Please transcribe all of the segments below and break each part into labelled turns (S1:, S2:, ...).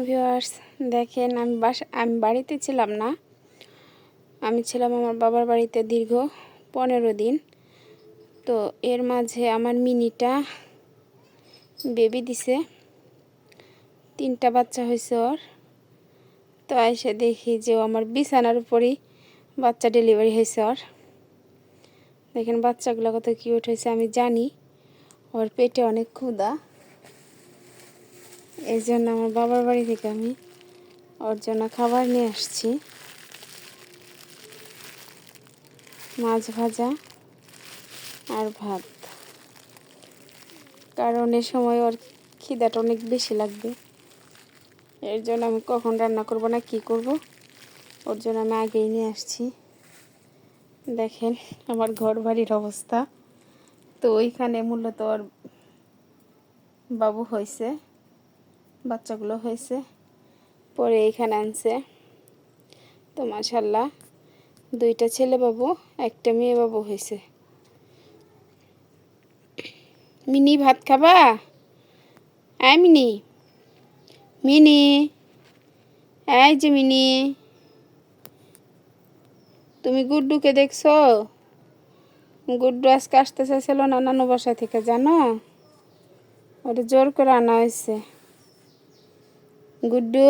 S1: Viewers, দেখেন আমি বাড়িতে ছিলাম না। আমি ছিলাম আমার বাবার বাড়িতে দীর্ঘ 15 দিন। তো এর মাঝে আমার মিনিটা বেবি দিছে, 3টা বাচ্চা হয়েছে ওর। তো এসে দেখি যে আমার বিছানার উপরেই বাচ্চা ডেলিভারি হয়েছে ওর। দেখেন বাচ্চাগুলো কত কিউট হয়েছে। আমি জানি ওর পেটে অনেক ক্ষুধা, এই জন্য আমার বাবার বাড়ি থেকে আমি ওর জন্য খাবার নিয়ে আসছি, মাছ ভাজা আর ভাত। কারণ এ সময় ওর খিদাটা অনেক বেশি লাগবে, এর জন্য আমি কখন রান্না করব না কি করব, ওর জন্য আমি আগেই নিয়ে আসছি। দেখেন আমার ঘর বাড়ির অবস্থা। তো ওইখানে মূলত ওর বাবু হয়েছে, বাচ্চাগুলো হয়েছে, পরে এইখানে আনছে। তো মাশাআল্লাহ 2টা ছেলে বাবু, একটা মেয়ে বাবু হয়েছে। মিনি ভাত খাবা? আয় মিনি, মিনি, এই যে মিনি, তুমি গুড্ডুকে দেখছো? গুড্ডু আজকে আসতে চাইছিল না নানু বাসা থেকে, জানো? ওটা জোর করে আনা হয়েছে। গুড্ডু,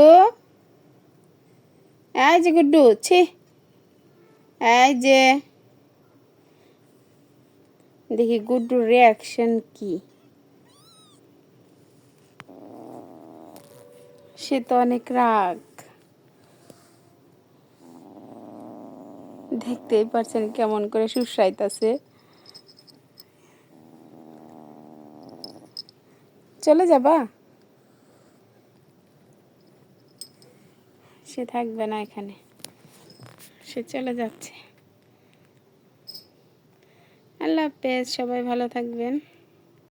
S1: এই যে গুড্ডু, ছি, এই যে দেখি গুড্ডুর রিয়াকশন কি। সে তো অনেক রাগ, দেখতেই পারছেন কেমন করে সুসাইতাছে। চলে যাবা? সে থাকবে না এখানে, সে চলে যাচ্ছে। আল্লাহ হাফেজ, সবাই ভালো থাকবেন।